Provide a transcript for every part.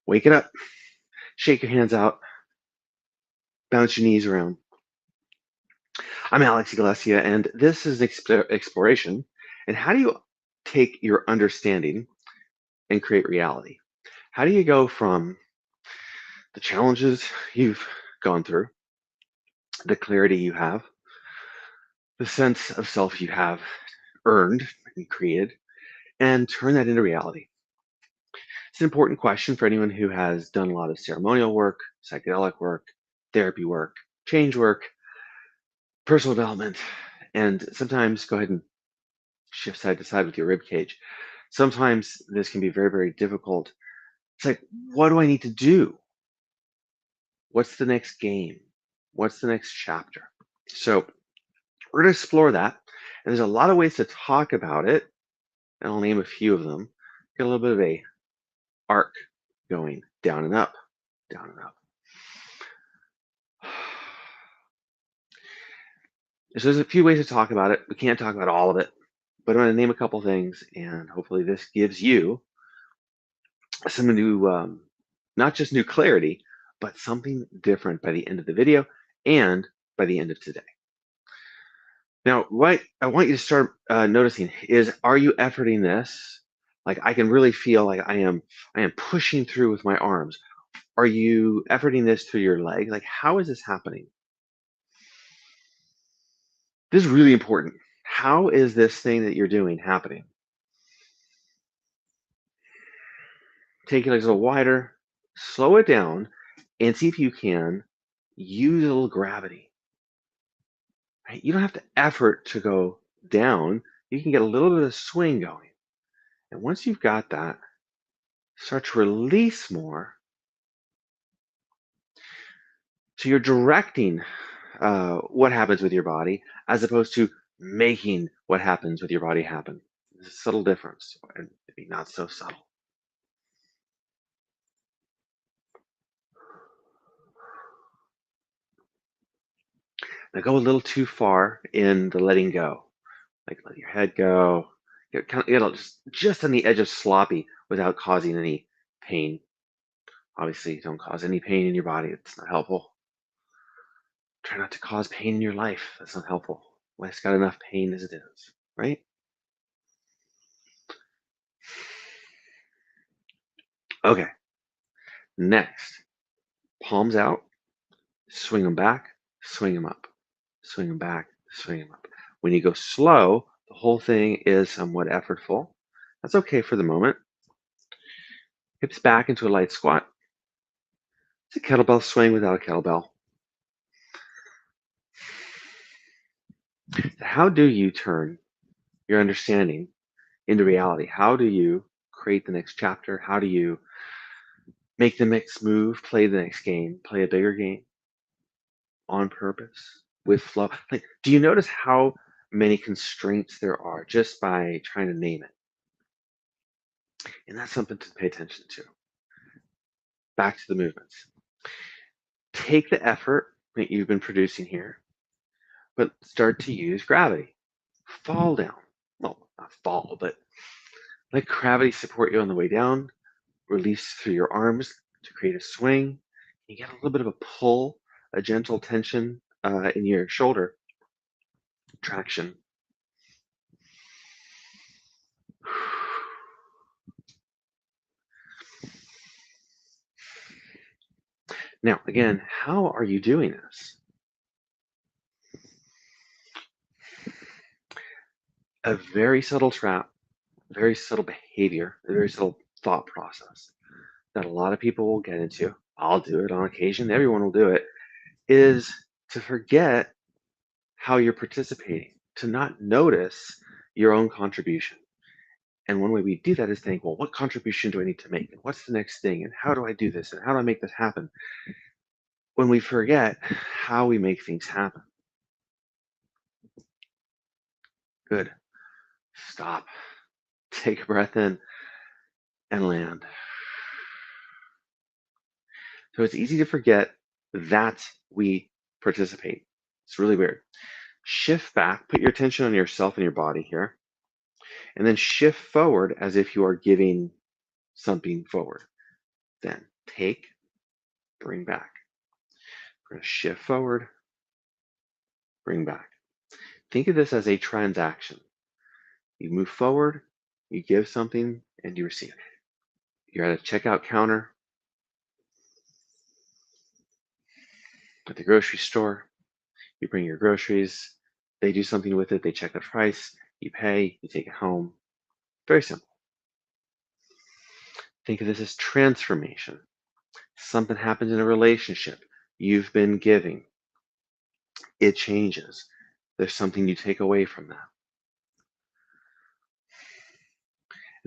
Wake it up, shake your hands out, bounce your knees around. I'm Alex Iglesia, and this is exploration. And how do you take your understanding and create reality? How do you go from the challenges you've gone through, the clarity you have, the sense of self you have earned and created, and turn that into reality? It's an important question for anyone who has done a lot of ceremonial work, psychedelic work, therapy work, change work, personal development, and sometimes go ahead and shift side to side with your rib cage. Sometimes this can be very, very difficult. It's like, what do I need to do? What's the next game? What's the next chapter? So we're going to explore that. And there's a lot of ways to talk about it. And I'll name a few of them. Get a little bit of a arc going down and up, down and up. So there's a few ways to talk about it. We can't talk about all of it, but I'm going to name a couple things, and hopefully this gives you some new, not just new clarity, but something different by the end of the video and by the end of today. Now, what I want you to start noticing is, are you efforting this? Like, I can really feel like I am pushing through with my arms. Are you efforting this through your leg? Like, how is this happening? This is really important. How is this thing that you're doing happening? Take your legs a little wider, slow it down, and see if you can use a little gravity. Right? You don't have to effort to go down. You can get a little bit of swing going. And once you've got that, start to release more. So you're directing what happens with your body as opposed to making what happens with your body happen. There's a subtle difference, and maybe not so subtle. Now go a little too far in the letting go. Like let your head go. Get kind of just on the edge of sloppy without causing any pain. Obviously, don't cause any pain in your body. It's not helpful. Try not to cause pain in your life. That's not helpful. Life's got enough pain as it is, right? Okay. Next, palms out, swing them back, swing them up, swing them back, swing them up. When you go slow, the whole thing is somewhat effortful. That's okay for the moment. Hips back into a light squat. It's a kettlebell swing without a kettlebell. How do you turn your understanding into reality? How do you create the next chapter? How do you make the next move, play the next game, play a bigger game on purpose with flow? Like, do you notice how many constraints there are just by trying to name it? And that's something to pay attention to. Back to the movements. Take the effort that you've been producing here, but start to use gravity. Fall down. Well, not fall, but let gravity support you on the way down. Release through your arms to create a swing. You get a little bit of a pull, a gentle tension in your shoulder traction. Now, again, how are you doing this? A very subtle trap, very subtle behavior, a very subtle thought process that a lot of people will get into. I'll do it on occasion, everyone will do it, is to forget how you're participating, to not notice your own contribution. And one way we do that is think, well, what contribution do I need to make? And what's the next thing? And how do I do this? And how do I make this happen? When we forget how we make things happen. Good. Stop. Take a breath in and land. So it's easy to forget that we participate. It's really weird. Shift back, put your attention on yourself and your body here, and then shift forward as if you are giving something forward. Then Take, bring back. We're going to shift forward, bring back. Think of this as a transaction. You move forward, you give something, and you receive. You're at a checkout counter at the grocery store. You bring your groceries. They do something with it. They check the price. You pay. You take it home. Very simple. Think of this as transformation. Something happens in a relationship. You've been giving. It changes. There's something you take away from that.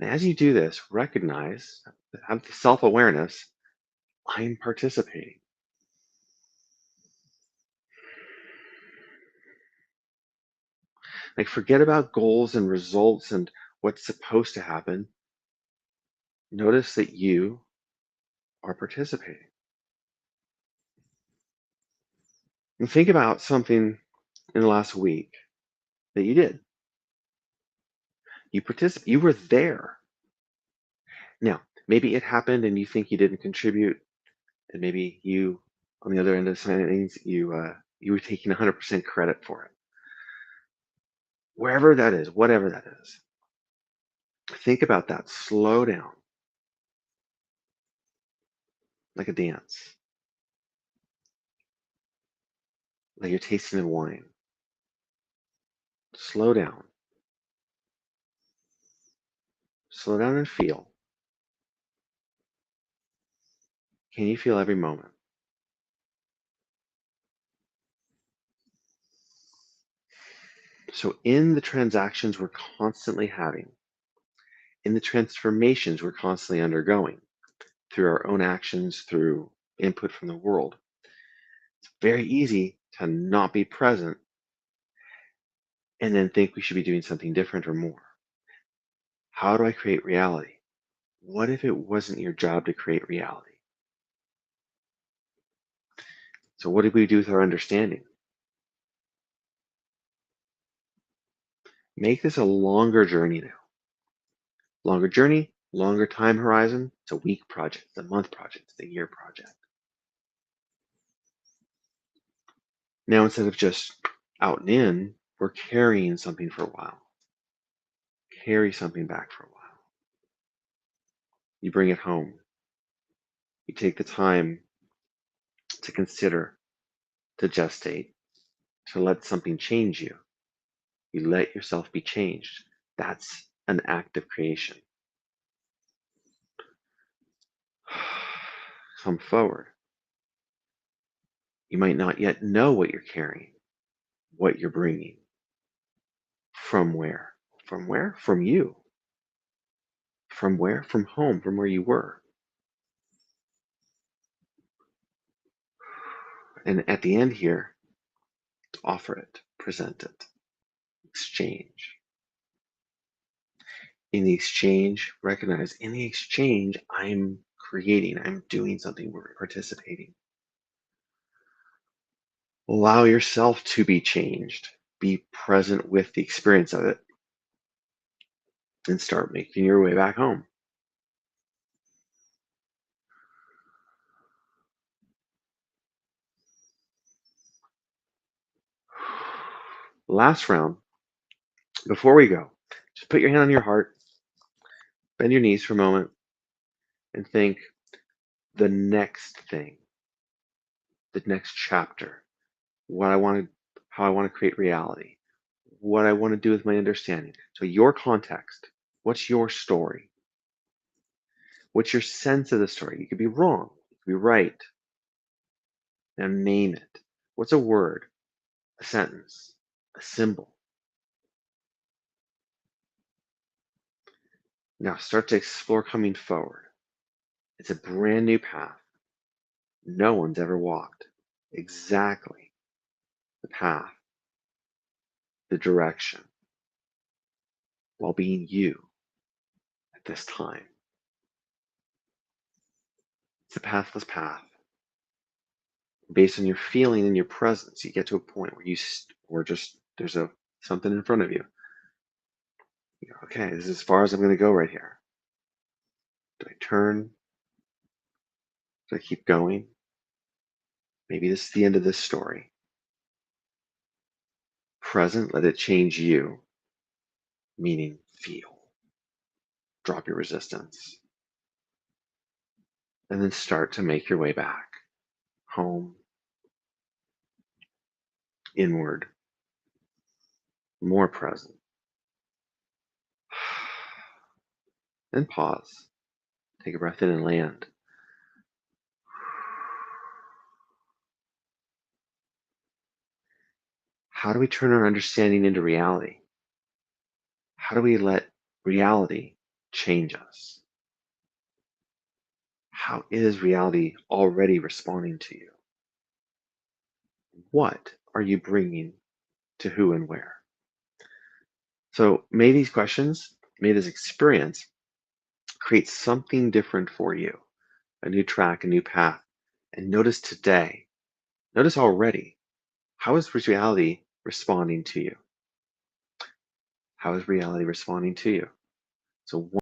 And as you do this, recognize, have the self-awareness, I'm participating. Like forget about goals and results and what's supposed to happen. Notice that you are participating. And think about something in the last week that you did. You participated. You were there. Now, maybe it happened and you think you didn't contribute, and maybe you, on the other end of things, you were taking 100% credit for it. Wherever that is, whatever that is, think about that. Slow down, like a dance, like you're tasting the wine. Slow down. Slow down and feel. Can you feel every moment? So, in the transactions we're constantly having, in the transformations we're constantly undergoing through our own actions, through input from the world, it's very easy to not be present and then think we should be doing something different or more. How do I create reality? What if it wasn't your job to create reality? So, what did we do with our understanding? Make this a longer journey now. Longer journey, longer time horizon. It's a week project, it's a month project, it's a year project. Now, instead of just out and in, we're carrying something for a while. Carry something back for a while. You bring it home. You take the time to consider, to gestate, to let something change you. You let yourself be changed. That's an act of creation. Come forward. You might not yet know what you're carrying, what you're bringing. From where? From where? From you. From where? From home, from where you were. And at the end here, offer it, present it, exchange. In the exchange, recognize in the exchange, I'm creating, I'm doing something, we're participating. Allow yourself to be changed. Be present with the experience of it and start making your way back home. Last round, before we go, just put your hand on your heart, bend your knees for a moment, and think the next thing, the next chapter, what I want to, how I want to create reality, what I want to do with my understanding. So your context, what's your story? What's your sense of the story? You could be wrong, you could be right. Now name it. What's a word, a sentence, a symbol? Now start to explore coming forward. It's a brand new path. No one's ever walked exactly the path, the direction, while being you at this time. It's a pathless path. Based on your feeling and your presence, you get to a point where or just there's something in front of you. You go, okay, this is as far as I'm going to go right here. Do I turn? So keep going. Maybe this is the end of this story. Present, let it change you, meaning feel. Drop your resistance. And then start to make your way back home, inward, more present. Then pause. Take a breath in and land. How do we turn our understanding into reality? How do we let reality change us? How is reality already responding to you? What are you bringing to who and where? So may these questions, may this experience create something different for you, a new track, a new path. And notice today, notice already, how is reality responding to you? How is reality responding to you? So